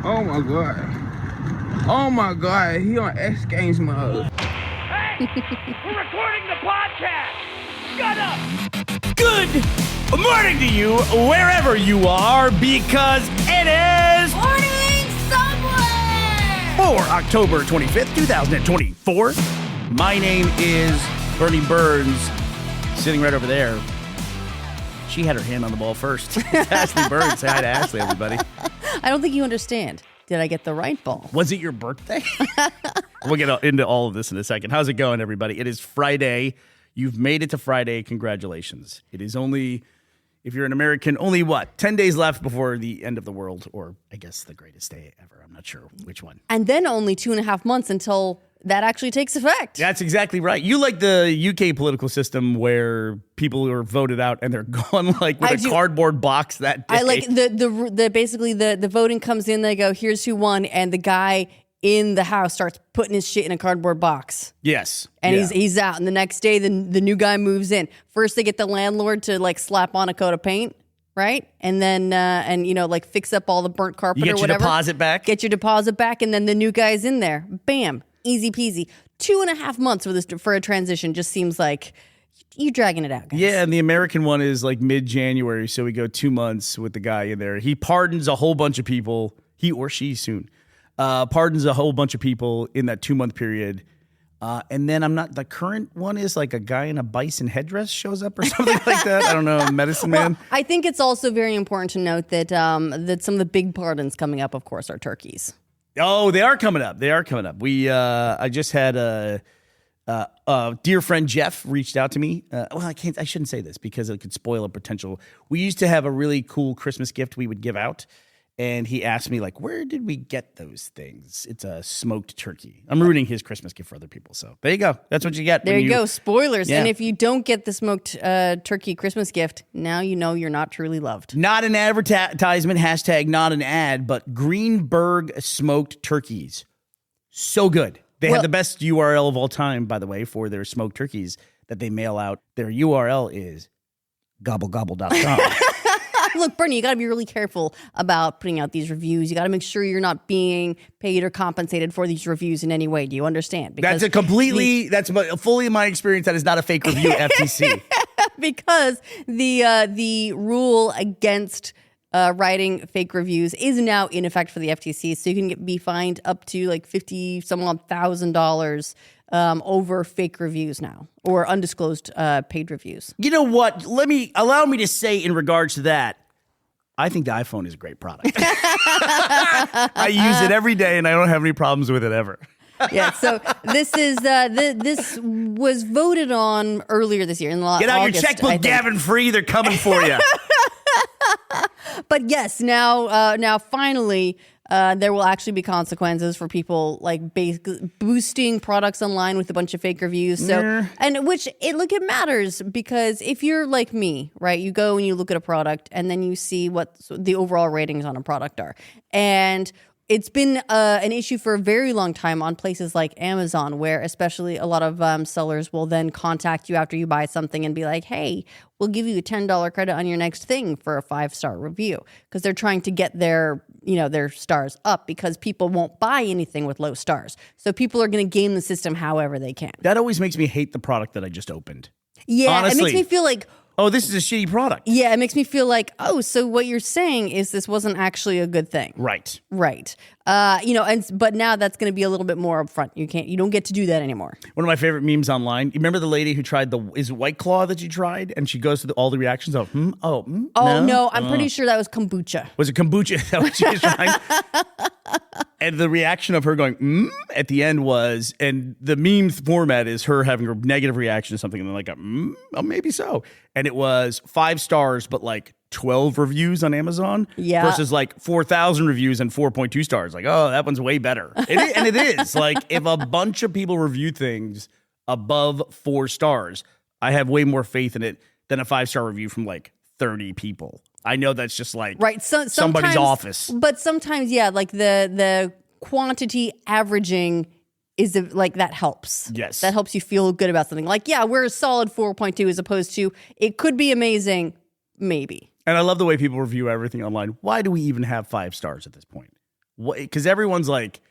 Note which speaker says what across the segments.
Speaker 1: Oh my god. Oh my god, he on X Games mode.
Speaker 2: Hey! We're recording the podcast! Shut up!
Speaker 3: Good morning to you, wherever you are, because it is
Speaker 4: Morning Subway!
Speaker 3: for October 25th, 2024. My name is Burnie Burns, sitting right over there. She had her hand on the ball first. It's Ashley Burns. Say hi to Ashley, everybody.
Speaker 4: I don't think you understand. Did I get the right ball?
Speaker 3: Was it your birthday? We'll get into all of this in a second. How's it going, everybody? It is Friday. You've made it to Friday. Congratulations. It is only, if you're an American, only what? 10 days left before the end of the world, or I guess the greatest day ever. I'm not sure which one.
Speaker 4: And then only 2.5 months until that actually takes effect.
Speaker 3: That's exactly right. You like the UK political system where people are voted out and they're gone like with a cardboard box that day.
Speaker 4: I like the basically the voting comes in, they go, here's who won, and the guy in the house starts putting his shit in a cardboard box.
Speaker 3: Yes.
Speaker 4: And he's out. And the next day the new guy moves in. First they get the landlord to like slap on a coat of paint, right? And then like fix up all the burnt carpet or whatever.
Speaker 3: You get your deposit back.
Speaker 4: Get your deposit back, and then the new guy's in there. Bam. Easy peasy. 2.5 months for a transition just seems like you're dragging it out, guys.
Speaker 3: Yeah, and the American one is like mid-January, so we go 2 months with the guy in there. He pardons a whole bunch of people, he or she soon, pardons a whole bunch of people in that 2-month period. And then the current one is like a guy in a bison headdress shows up or something like that. I don't know, medicine man.
Speaker 4: I think it's also very important to note that that some of the big pardons coming up, of course, are turkeys.
Speaker 3: Oh, they are coming up. We, I just had a dear friend Jeff reached out to me. I shouldn't say this because it could spoil a potential. We used to have a really cool Christmas gift we would give out. And he asked me, like, where did we get those things? It's a smoked turkey. I'm ruining his Christmas gift for other people. So there you go. That's what you get.
Speaker 4: There you go. Spoilers.
Speaker 3: Yeah.
Speaker 4: And if you don't get the smoked turkey Christmas gift, now you know you're not truly loved.
Speaker 3: Not an advertisement, hashtag not an ad, but Greenberg smoked turkeys. So good. They have the best URL of all time, by the way, for their smoked turkeys that they mail out. Their URL is gobblegobble.com.
Speaker 4: Look, Burnie, you got to be really careful about putting out these reviews. You got to make sure you're not being paid or compensated for these reviews in any way. Do you understand?
Speaker 3: Because that's fully my experience. That is not a fake review, FTC.
Speaker 4: Because the rule against writing fake reviews is now in effect for the FTC, so you can be fined up to like $50,000 over fake reviews now, or undisclosed paid reviews.
Speaker 3: You know what? Allow me to say in regards to that, I think the iPhone is a great product. I use it every day, and I don't have any problems with it ever.
Speaker 4: Yeah, so this is this was voted on earlier this year in August.
Speaker 3: Get out your checkbook, Gavin Free. They're coming for you.
Speaker 4: But yes, now finally, there will actually be consequences for people like basically boosting products online with a bunch of fake reviews. So, it matters because if you're like me, right, you go and you look at a product and then you see what the overall ratings on a product are, and it's been an issue for a very long time on places like Amazon, where especially a lot of sellers will then contact you after you buy something and be like, hey, we'll give you a $10 credit on your next thing for a 5-star review, because they're trying to get their stars up, because people won't buy anything with low stars. So people are going to game the system however they can.
Speaker 3: That always makes me hate the product that I just opened.
Speaker 4: Yeah,
Speaker 3: honestly.
Speaker 4: It makes me feel like,
Speaker 3: oh, this is a shitty product.
Speaker 4: yeah, it makes me feel like, oh, so what you're saying is this wasn't actually a good thing.
Speaker 3: Right.
Speaker 4: But now that's going to be a little bit more upfront. You don't get to do that anymore.
Speaker 3: One of my favorite memes online. You remember the lady who tried is it White Claw that you tried? And she goes through all the reactions of,
Speaker 4: no, I'm pretty sure that was kombucha.
Speaker 3: Was it kombucha? Is that what she was trying? And the reaction of her going, at the end was, and the meme format is her having a negative reaction to something, and then like, maybe so. And it was 5 stars, but like 12 reviews on Amazon versus like 4,000 reviews and 4.2 stars. Like, oh, that one's way better. And it is. Like, if a bunch of people review things above 4 stars, I have way more faith in it than a 5-star review from like 30 people. I know that's just like somebody's office.
Speaker 4: But sometimes, like the quantity averaging is like that helps.
Speaker 3: Yes.
Speaker 4: That helps you feel good about something. Like, we're a solid 4.2 as opposed to it could be amazing, maybe.
Speaker 3: And I love the way people review everything online. Why do we even have 5 stars at this point? Because everyone's like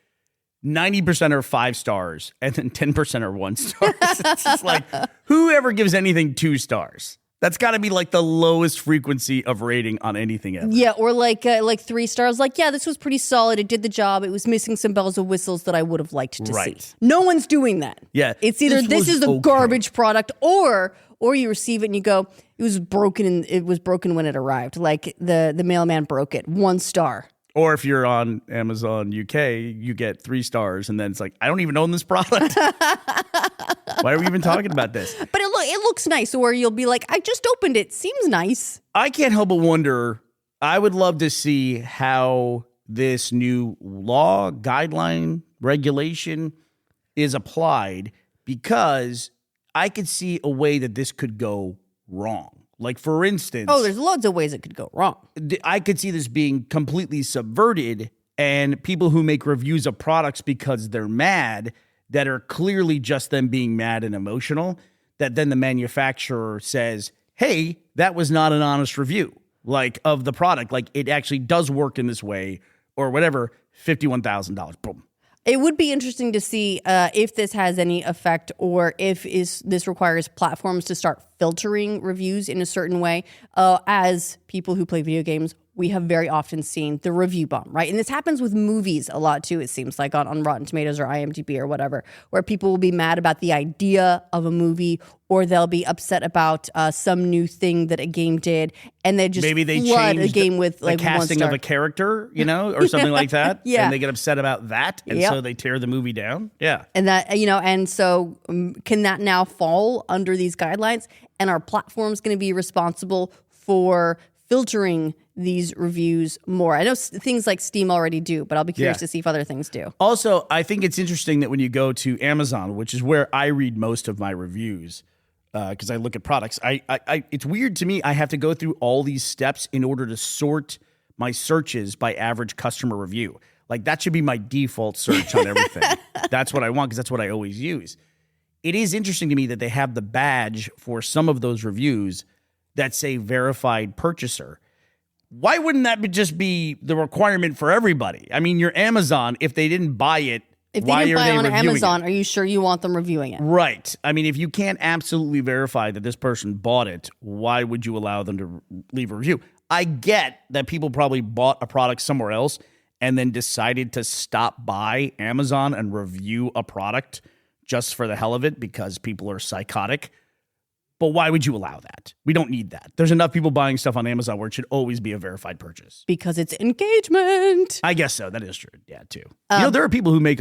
Speaker 3: 90% are 5 stars and then 10% are 1 star. It's just like, whoever gives anything 2 stars? That's got to be like the lowest frequency of rating on anything ever.
Speaker 4: Yeah, or like 3 stars. Like, yeah, this was pretty solid. It did the job. It was missing some bells and whistles that I would have liked to see. No one's doing that.
Speaker 3: Yeah,
Speaker 4: it's either this is a
Speaker 3: okay.
Speaker 4: garbage product, or you receive it and you go, it was broken. And it was broken when it arrived. Like the mailman broke it. 1 star.
Speaker 3: Or if you're on Amazon UK, you get 3 stars, and then it's like, I don't even own this product. Why are we even talking about this?
Speaker 4: But it looks nice, or you'll be like, I just opened it. Seems nice.
Speaker 3: I can't help but wonder, I would love to see how this new law, guideline, regulation is applied, because I could see a way that this could go wrong. Like, for instance...
Speaker 4: Oh, there's loads of ways it could go wrong.
Speaker 3: I could see this being completely subverted, and people who make reviews of products because they're mad, that are clearly just them being mad and emotional, that then the manufacturer says, hey, that was not an honest review, like, of the product. Like, it actually does work in this way, or whatever, $51,000. Boom.
Speaker 4: It would be interesting to see if this has any effect, or if this requires platforms to start filtering reviews in a certain way. As people who play video games, we have very often seen the review bomb, right? And this happens with movies a lot too, it seems like, on Rotten Tomatoes or IMDb or whatever, where people will be mad about the idea of a movie, or they'll be upset about some new thing that a game did, and they just flood a game with like
Speaker 3: the casting
Speaker 4: 1 star.
Speaker 3: of a character, or something like that.
Speaker 4: Yeah.
Speaker 3: And they get upset about that, and so they tear the movie down. Yeah.
Speaker 4: And that, and so can that now fall under these guidelines? And are platforms going to be responsible for filtering these reviews more? I know things like Steam already do, but I'll be curious to see if other things do.
Speaker 3: Also, I think it's interesting that when you go to Amazon, which is where I read most of my reviews, because I look at products, it's weird to me. I have to go through all these steps in order to sort my searches by average customer review. Like, that should be my default search on everything. That's what I want, because that's what I always use. It is interesting to me that they have the badge for some of those reviews that say verified purchaser. Why wouldn't that just be the requirement for everybody? I mean, you're Amazon. If they didn't buy it,
Speaker 4: if
Speaker 3: why
Speaker 4: they didn't
Speaker 3: are
Speaker 4: buy
Speaker 3: they
Speaker 4: on
Speaker 3: reviewing
Speaker 4: Amazon,
Speaker 3: it?
Speaker 4: are you sure you want them reviewing it?
Speaker 3: Right. I mean, if you can't absolutely verify that this person bought it, why would you allow them to leave a review? I get that people probably bought a product somewhere else and then decided to stop by Amazon and review a product just for the hell of it because people are psychotic. But why would you allow that? We don't need that. There's enough people buying stuff on Amazon where it should always be a verified purchase.
Speaker 4: Because it's engagement.
Speaker 3: I guess so. That is true. Yeah, too. There are people who make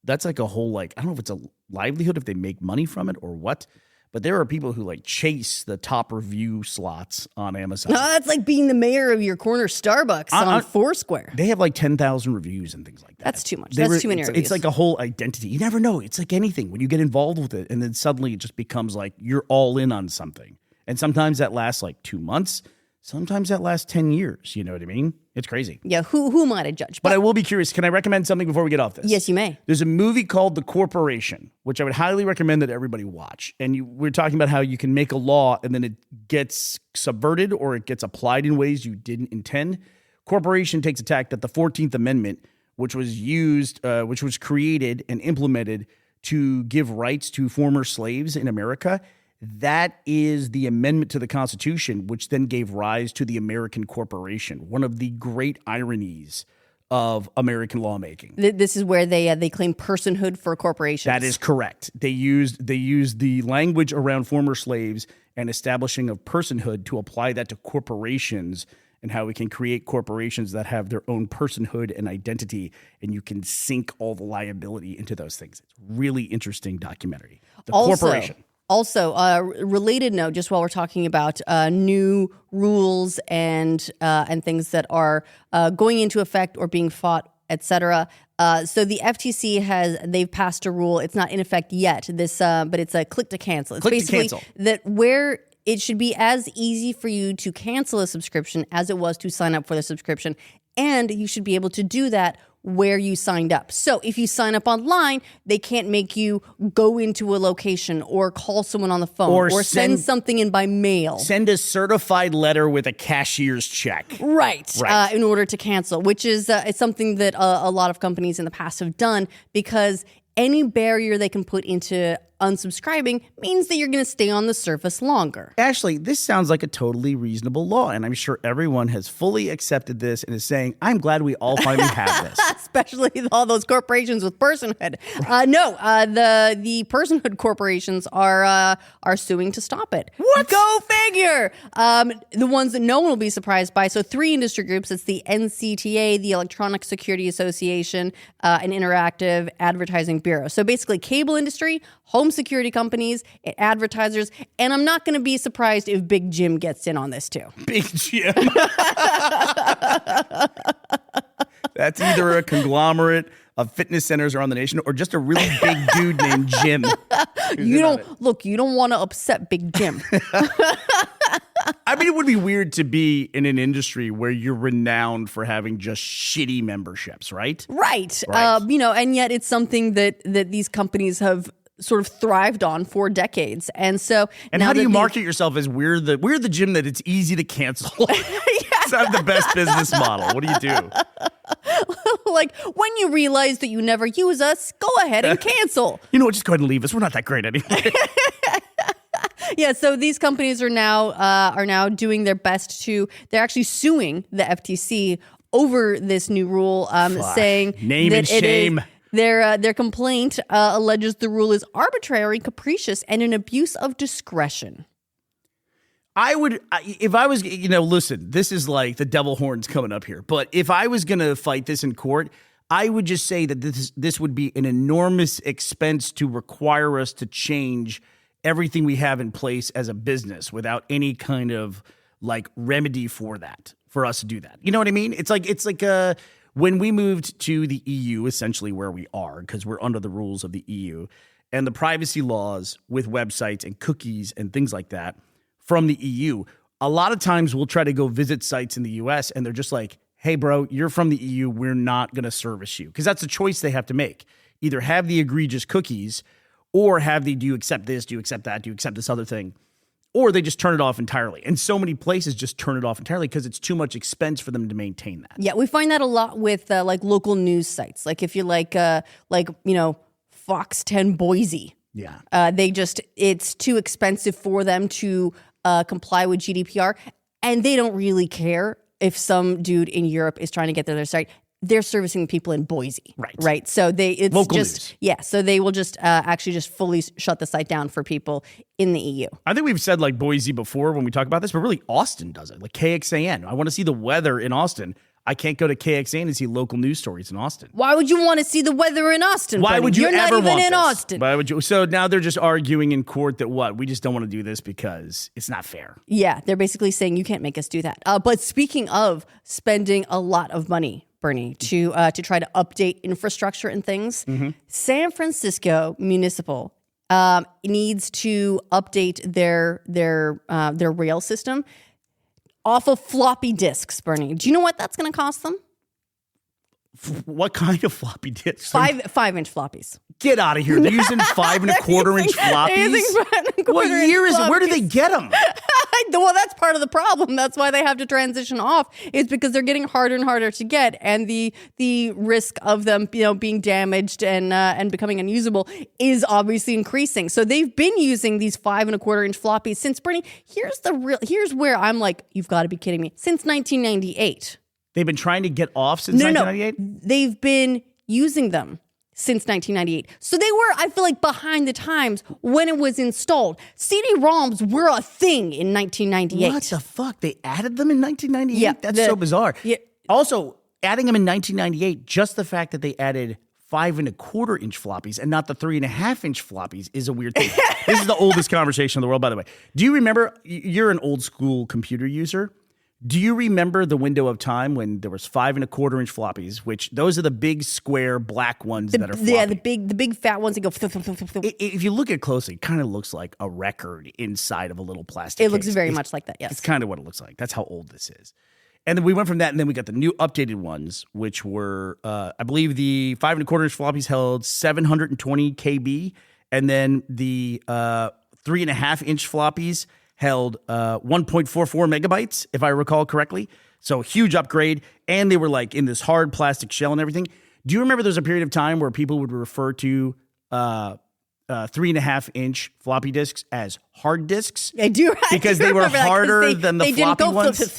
Speaker 3: that's like a whole, I don't know if it's a livelihood, if they make money from it or what. But there are people who chase the top review slots on Amazon.
Speaker 4: No, that's like being the mayor of your corner Starbucks on Foursquare.
Speaker 3: They have 10,000 reviews and things like that.
Speaker 4: That's too much. That's too many reviews.
Speaker 3: It's like a whole identity. You never know. It's like anything. When you get involved with it, and then suddenly it just becomes like you're all in on something. And sometimes that lasts 2 months. Sometimes that lasts 10 years. You know what I mean? It's crazy.
Speaker 4: Yeah, who am I to judge?
Speaker 3: But I will be curious. Can I recommend something before we get off this?
Speaker 4: Yes, you may.
Speaker 3: There's a movie called The Corporation, which I would highly recommend that everybody watch. And we're talking about how you can make a law and then it gets subverted or it gets applied in ways you didn't intend. Corporation takes a tack that the 14th Amendment, which was created and implemented to give rights to former slaves in America, that is the amendment to the Constitution, which then gave rise to the American corporation, one of the great ironies of American lawmaking.
Speaker 4: This is where they claim personhood for corporations.
Speaker 3: That is correct. They used the language around former slaves and establishing of personhood to apply that to corporations and how we can create corporations that have their own personhood and identity, and you can sink all the liability into those things. It's a really interesting documentary. The Corporation.
Speaker 4: Also, related note, just while we're talking about new rules and things that are going into effect or being fought, etc. So the FTC they've passed a rule. It's not in effect yet. But it's a click to cancel. It's basically that where it should be as easy for you to cancel a subscription as it was to sign up for the subscription. And you should be able to do that where you signed up. So if you sign up online, they can't make you go into a location or call someone on the phone or send something in by mail.
Speaker 3: Send a certified letter with a cashier's check.
Speaker 4: Right. In order to cancel, which is it's something that a lot of companies in the past have done, because any barrier they can put into unsubscribing means that you're going to stay on the service longer.
Speaker 3: Ashley, this sounds like a totally reasonable law, and I'm sure everyone has fully accepted this and is saying, I'm glad we all finally have this.
Speaker 4: Especially all those corporations with personhood. The personhood corporations are suing to stop it.
Speaker 3: What?
Speaker 4: Go figure. The ones that no one will be surprised by. So 3 industry groups. It's the NCTA, the Electronic Security Association, and Interactive Advertising Bureau. So basically cable industry, home security companies, advertisers, and I'm not going to be surprised if Big Jim gets in on this too.
Speaker 3: Big Jim. That's either a conglomerate of fitness centers around the nation or just a really big dude named Jim.
Speaker 4: You don't want to upset Big Jim.
Speaker 3: I mean, it would be weird to be in an industry where you're renowned for having just shitty memberships, right?
Speaker 4: Right. And yet it's something that these companies have sort of thrived on for decades. And so
Speaker 3: and how do you market yourself as we're the gym that it's easy to cancel? It's not the best business model. What do you do?
Speaker 4: Like, when you realize that you never use us, go ahead and cancel.
Speaker 3: You know what? Just go ahead and leave us. We're not that great anyway.
Speaker 4: Yeah, so these companies are now doing their best they're actually suing the FTC over this new rule, saying
Speaker 3: name
Speaker 4: that
Speaker 3: and shame.
Speaker 4: Their complaint alleges the rule is arbitrary, capricious, and an abuse of discretion.
Speaker 3: If I was, listen, this is like the devil horns coming up here. But if I was going to fight this in court, I would just say that this would be an enormous expense to require us to change everything we have in place as a business without any kind of like remedy for us to do that. You know what I mean? It's like when we moved to the EU, essentially where we are, because we're under the rules of the EU, and the privacy laws with websites and cookies and things like that from the EU, a lot of times we'll try to go visit sites in the US and they're just like, hey, bro, you're from the EU. We're not going to service you. Because that's a choice they have to make. Either have the egregious cookies or do you accept this? Do you accept that? Do you accept this other thing? Or they just turn it off entirely. And so many places just turn it off entirely because it's too much expense for them to maintain that.
Speaker 4: Yeah, we find that a lot with like local news sites. Like if you Fox 10 Boise.
Speaker 3: Yeah.
Speaker 4: It's too expensive for them to comply with GDPR. And they don't really care if some dude in Europe is trying to get to their site. They're servicing people in Boise. Right. So
Speaker 3: local news.
Speaker 4: Yeah. So they will just actually just fully shut the site down for people in the EU.
Speaker 3: I think we've said like Boise before when we talk about this, but really Austin does it. Like KXAN. I want to see the weather in Austin. I can't go to KXAN and see local news stories in Austin.
Speaker 4: Why would you want to see the weather in Austin?
Speaker 3: Why would you
Speaker 4: You're
Speaker 3: ever
Speaker 4: not even
Speaker 3: want
Speaker 4: in
Speaker 3: this?
Speaker 4: Austin.
Speaker 3: Why would you? So now they're just arguing in court that we just don't want to do this because it's not fair.
Speaker 4: Yeah, they're basically saying you can't make us do that. But speaking of spending a lot of money, Bernie, to try to update infrastructure and things, San Francisco Municipal needs to update their rail system off of floppy disks, Bernie. Do you know what that's going to cost them?
Speaker 3: What kind of floppy disks?
Speaker 4: 5-inch floppies.
Speaker 3: Get out of here. They're using 5 1/4 inch floppies? What year is it? Where do they get them?
Speaker 4: Well, that's part of the problem. That's why they have to transition off. It's because they're getting harder and harder to get, and the risk of them, being damaged and becoming unusable is obviously increasing. So they've been using these 5 1/4 inch floppies since, Bernie. Here's where I'm like, you've got to be kidding me. Since 1998.
Speaker 3: They've been trying to get off since 1998?
Speaker 4: No. They've been using them since 1998. So they were, I feel like, behind the times when it was installed. CD-ROMs were a thing in 1998.
Speaker 3: What the fuck? They added them in 1998?
Speaker 4: Yeah,
Speaker 3: That's so bizarre.
Speaker 4: Yeah.
Speaker 3: Also, adding them in 1998, just the fact that they added 5 1/4 inch floppies and not the 3.5 inch floppies is a weird thing. This is the oldest conversation in the world, by the way. Do you remember, you're an old school computer user. Do you remember the window of time when there was 5 1/4 inch floppies, which those are the big square black ones that are floppy?
Speaker 4: Yeah, the big fat ones that go.
Speaker 3: If you look at it closely, it kind of looks like a record inside of a little plastic
Speaker 4: It looks
Speaker 3: case.
Speaker 4: very much like that, yes.
Speaker 3: It's kind of what it looks like. That's how old this is. And then we went from that, and then we got the new updated ones, which were, I believe, the 5 1/4 inch floppies held 720 KB, and then the 3 1/2 inch floppies held 1.44 megabytes, if I recall correctly. So huge upgrade, and they were like in this hard plastic shell and everything. Do you remember there was a period of time where people would refer to 3 1/2 inch floppy disks as hard disks?
Speaker 4: I do.
Speaker 3: Because they were harder than the floppy ones.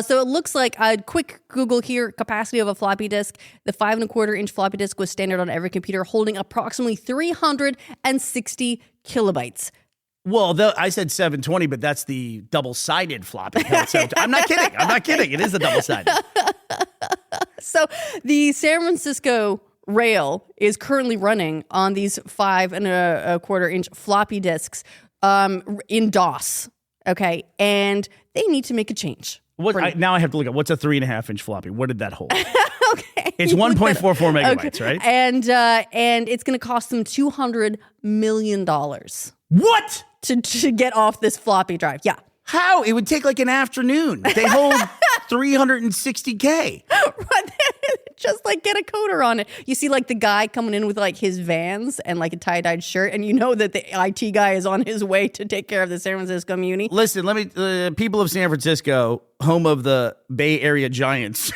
Speaker 4: So it looks like a quick Google here, capacity of a floppy disk. The 5 1/4 inch floppy disk was standard on every computer, holding approximately 360 kilobytes.
Speaker 3: Well, I said 720, but that's the double-sided floppy. I'm not kidding. It is the double-sided.
Speaker 4: So the San Francisco rail is currently running on these 5 1/4 inch floppy disks in DOS. Okay. And they need to make a change.
Speaker 3: Now I have to look at what's a 3 1/2 inch floppy. What did that hold?
Speaker 4: Okay.
Speaker 3: It's 1.44 megabytes,
Speaker 4: okay.
Speaker 3: right?
Speaker 4: And it's going to cost them $200 million.
Speaker 3: What?
Speaker 4: To get off this floppy drive. Yeah.
Speaker 3: How? It would take like an afternoon. They hold 360K.
Speaker 4: Just like get a coder on it. You see like the guy coming in with like his Vans and like a tie-dyed shirt, and you know that the IT guy is on his way to take care of the San Francisco Muni.
Speaker 3: Listen, people of San Francisco, home of the Bay Area Giants,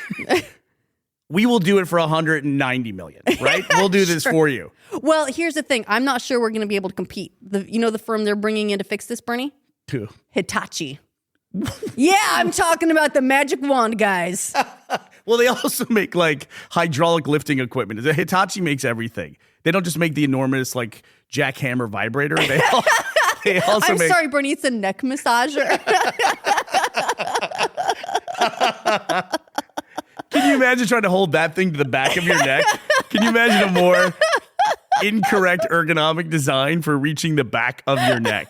Speaker 3: we will do it for $190 million, right? We'll do this for you.
Speaker 4: Well, here's the thing. I'm not sure we're going to be able to compete. The firm they're bringing in to fix this, Bernie?
Speaker 3: Who?
Speaker 4: Hitachi. Yeah, I'm talking about the magic wand guys.
Speaker 3: Well, they also make like hydraulic lifting equipment. Hitachi makes everything. They don't just make the enormous like jackhammer vibrator. They also
Speaker 4: I'm sorry, Bernie. It's a neck massager.
Speaker 3: Can you imagine trying to hold that thing to the back of your neck? Can you imagine a more incorrect ergonomic design for reaching the back of your neck?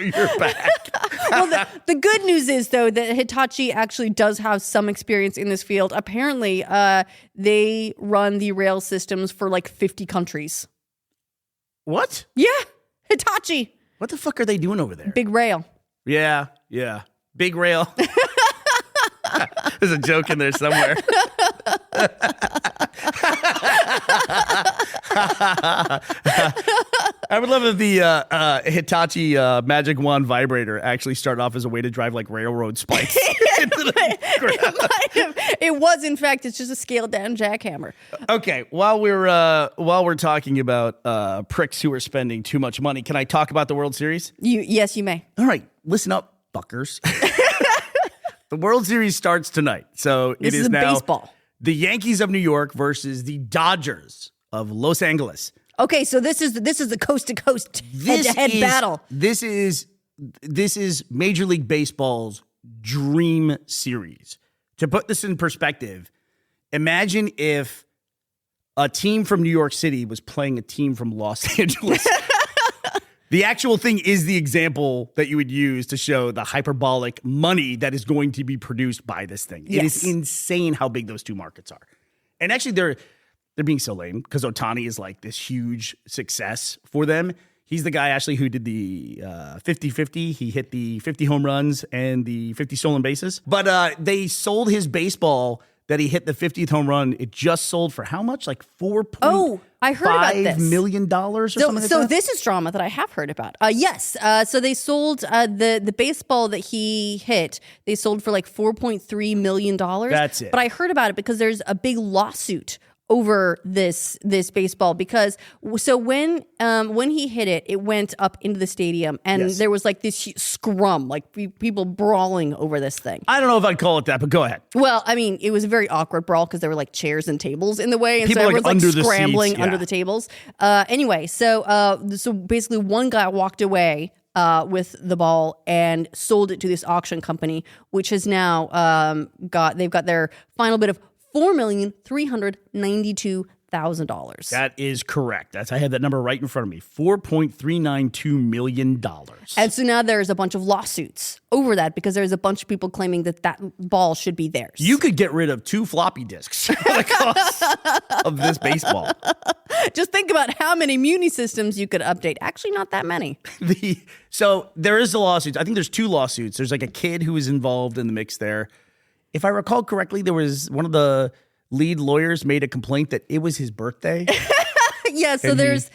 Speaker 3: Your back.
Speaker 4: Well, the good news is, though, that Hitachi actually does have some experience in this field. Apparently, they run the rail systems for like 50 countries.
Speaker 3: What?
Speaker 4: Yeah, Hitachi.
Speaker 3: What the fuck are they doing over there?
Speaker 4: Big rail.
Speaker 3: Yeah. Big rail. There's a joke in there somewhere. I would love if the Hitachi Magic Wand vibrator actually started off as a way to drive like railroad spikes into the ground.
Speaker 4: It was, in fact, it's just a scaled down jackhammer.
Speaker 3: Okay, while we're talking about pricks who are spending too much money, can I talk about the World Series?
Speaker 4: Yes, you may.
Speaker 3: All right, listen up, fuckers. The World Series starts tonight, so
Speaker 4: This
Speaker 3: it is
Speaker 4: is
Speaker 3: now
Speaker 4: baseball.
Speaker 3: The Yankees of New York versus the Dodgers of Los Angeles.
Speaker 4: Okay, so this is the coast to coast head to head battle.
Speaker 3: This is Major League Baseball's dream series. To put this in perspective, imagine if a team from New York City was playing a team from Los Angeles. The actual thing is the example that you would use to show the hyperbolic money that is going to be produced by this thing.
Speaker 4: Yes.
Speaker 3: It is insane how big those two markets are. And actually, they're being so lame because Ohtani is like this huge success for them. He's the guy, Ashley, who did the 50-50. He hit the 50 home runs and the 50 stolen bases. But they sold his baseball that he hit the 50th home run. It just sold for how much? Like
Speaker 4: I heard about this.
Speaker 3: $5 million or something like that?
Speaker 4: So this is drama that I have heard about. Yes. So they sold the baseball that he hit. They sold for like $4.3 million.
Speaker 3: That's it.
Speaker 4: But I heard about it because there's a big lawsuit over this baseball because so when he hit it, it went up into the stadium and
Speaker 3: Yes.
Speaker 4: there was like this scrum, like people brawling over this thing.
Speaker 3: I don't know if I'd call it that, but go ahead.
Speaker 4: Well, I mean, it was a very awkward brawl because there were like chairs and tables in the way, and
Speaker 3: People,
Speaker 4: so
Speaker 3: like,
Speaker 4: everyone's
Speaker 3: under the
Speaker 4: scrambling
Speaker 3: seats,
Speaker 4: under
Speaker 3: yeah.
Speaker 4: the tables. Anyway, so basically, one guy walked away with the ball and sold it to this auction company, which has now they've got their final bid of $4,392,000.
Speaker 3: That is correct. I had that number right in front of me. $4.392 million.
Speaker 4: And so now there's a bunch of lawsuits over that because there's a bunch of people claiming that ball should be theirs.
Speaker 3: You could get rid of 2 floppy disks for the cost of this baseball.
Speaker 4: Just think about how many Muni systems you could update. Actually, not that many.
Speaker 3: So there is a lawsuit. I think there's 2 lawsuits. There's like a kid who is involved in the mix there. if I recall correctly, there was one of the lead lawyers made a complaint that it was his birthday.
Speaker 4: Yeah, so there's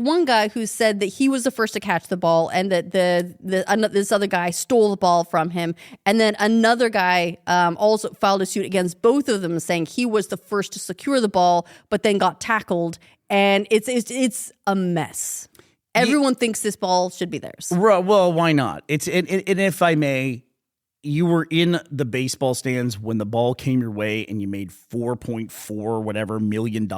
Speaker 4: one guy who said that he was the first to catch the ball, and that this other guy stole the ball from him, and then another guy also filed a suit against both of them, saying he was the first to secure the ball, but then got tackled, and it's a mess. Everyone thinks this ball should be theirs.
Speaker 3: Well, why not? And if I may, you were in the baseball stands when the ball came your way, and you made $4.4 million.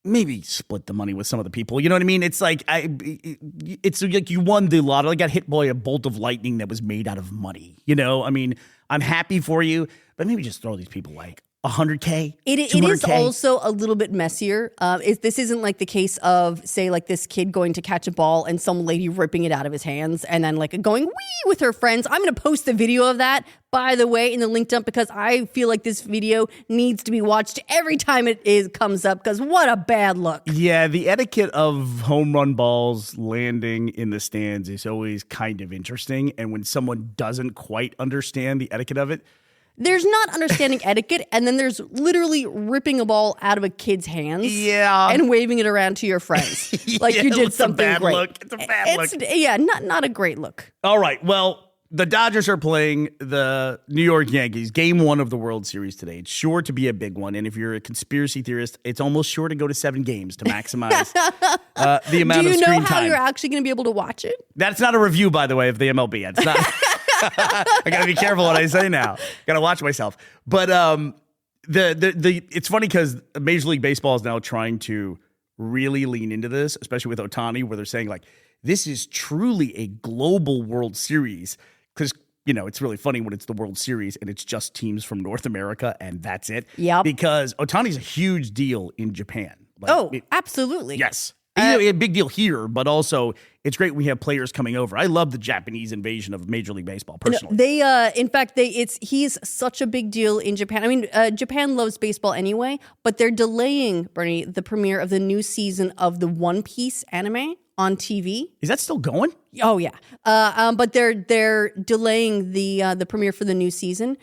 Speaker 3: Maybe split the money with some of the people. You know what I mean? It's like it's like you won the lottery. I got hit by a bolt of lightning that was made out of money. You know, I mean, I'm happy for you, but maybe just throw these people like $100K.
Speaker 4: It is also a little bit messier. This isn't like the case of, say, like this kid going to catch a ball and some lady ripping it out of his hands and then like going wee with her friends. I'm going to post the video of that, by the way, in the link dump, because I feel like this video needs to be watched every time it comes up, because what a bad look.
Speaker 3: Yeah, the etiquette of home run balls landing in the stands is always kind of interesting. And when someone doesn't quite understand the etiquette of it,
Speaker 4: there's not understanding etiquette, and then there's literally ripping a ball out of a kid's hands, and waving it around to your friends like you did something great.
Speaker 3: It's a bad look.
Speaker 4: Yeah, not a great look.
Speaker 3: All right, well, the Dodgers are playing the New York Yankees, game 1 of the World Series today. It's sure to be a big one, and if you're a conspiracy theorist, it's almost sure to go to 7 games to maximize the amount of screen time.
Speaker 4: Do you know how you're actually going to be able to watch it?
Speaker 3: That's not a review, by the way, of the MLB. It's not. I gotta be careful what I say now. Gotta watch myself. But it's funny because Major League Baseball is now trying to really lean into this, especially with Ohtani, where they're saying like, this is truly a global World Series. Because, you know, it's really funny when it's the World Series and it's just teams from North America and that's it.
Speaker 4: Yep.
Speaker 3: Because Ohtani's a huge deal in Japan.
Speaker 4: Absolutely.
Speaker 3: Yes. A big deal here, but also it's great we have players coming over. I love the Japanese invasion of Major League Baseball, personally.
Speaker 4: He's such a big deal in Japan. I mean, Japan loves baseball anyway, but they're delaying, Bernie, the premiere of the new season of the One Piece anime on TV.
Speaker 3: Is that still going?
Speaker 4: Oh yeah, but they're delaying the premiere for the new season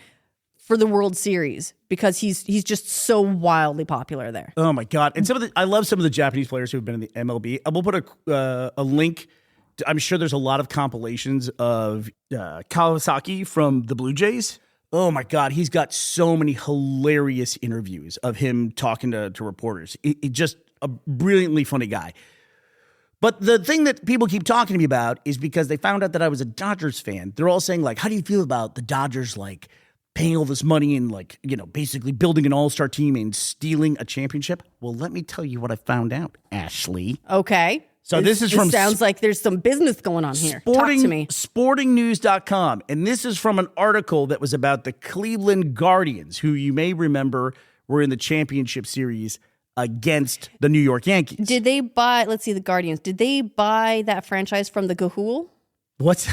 Speaker 4: for the World Series because he's just so wildly popular there.
Speaker 3: Oh my God. And I love some of the Japanese players who have been in the MLB. I will put a link. I'm sure there's a lot of compilations of Kawasaki from the Blue Jays. Oh my God. He's got so many hilarious interviews of him talking to reporters. Just a brilliantly funny guy. But the thing that people keep talking to me about is because they found out that I was a Dodgers fan. They're all saying like, how do you feel about the Dodgers like paying all this money and like, you know, basically building an all-star team and stealing a championship? Well, let me tell you what I found out, Ashley.
Speaker 4: Okay.
Speaker 3: So this
Speaker 4: sounds like there's some business going on here. Talk to me.
Speaker 3: Sportingnews.com. And this is from an article that was about the Cleveland Guardians, who you may remember were in the championship series against the New York Yankees.
Speaker 4: Did they buy, let's see, the Guardians, did they buy that franchise from the Gahool?
Speaker 3: What's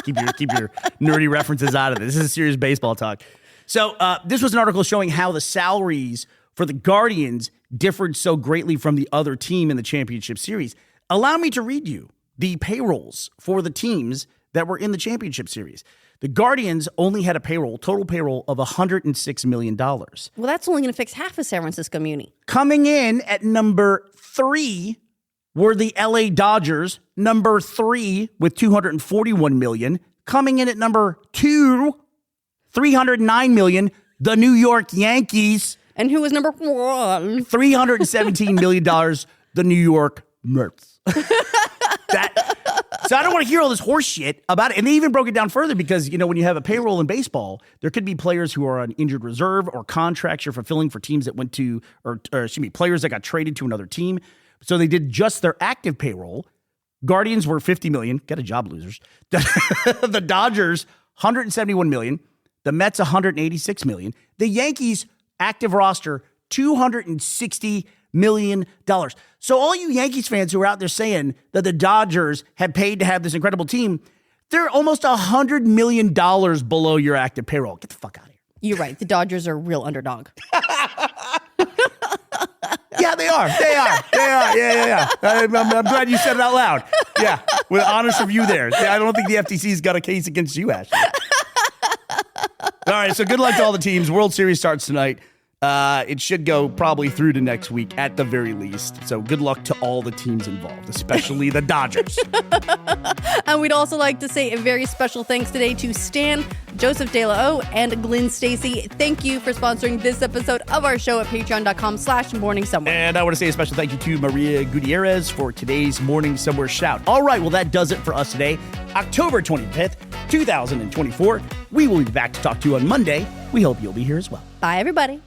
Speaker 3: keep your nerdy references out of this. This is serious baseball talk. So this was an article showing how the salaries for the Guardians differed so greatly from the other team in the championship series. Allow me to read you the payrolls for the teams that were in the championship series. The Guardians only had a total payroll of $106 million. Well,
Speaker 4: that's only going to fix half of San Francisco Muni.
Speaker 3: Coming in at number 3 were the LA Dodgers, number 3 with $241 million. Coming in at number 2, $309 million, the New York Yankees.
Speaker 4: And who was number 1?
Speaker 3: $317 million, the New York Mets. So I don't want to hear all this horse shit about it. And they even broke it down further because, you know, when you have a payroll in baseball, there could be players who are on injured reserve or contracts you're fulfilling for teams that went to, players that got traded to another team. So they did just their active payroll. Guardians were $50 million. Get a job, losers. The Dodgers, $171 million. The Mets, $186 million. The Yankees, active roster, $260 million. So all you Yankees fans who are out there saying that the Dodgers had paid to have this incredible team, they're almost $100 million below your active payroll. Get the fuck out of here.
Speaker 4: You're right. The Dodgers are a real underdog.
Speaker 3: Yeah, they are. Yeah. I'm glad you said it out loud. Yeah, with honest review there. I don't think the FTC's got a case against you, Ashley. All right, so good luck to all the teams. World Series starts tonight. It should go probably through to next week at the very least. So good luck to all the teams involved, especially the Dodgers.
Speaker 4: And we'd also like to say a very special thanks today to Stan, Joseph De La O, and Glenn Stacy. Thank you for sponsoring this episode of our show at patreon.com/Morning Somewhere.
Speaker 3: And I want to say a special thank you to Maria Gutierrez for today's Morning Somewhere shout. All right, well, that does it for us today, October 25th, 2024. We will be back to talk to you on Monday. We hope you'll be here as well.
Speaker 4: Bye, everybody.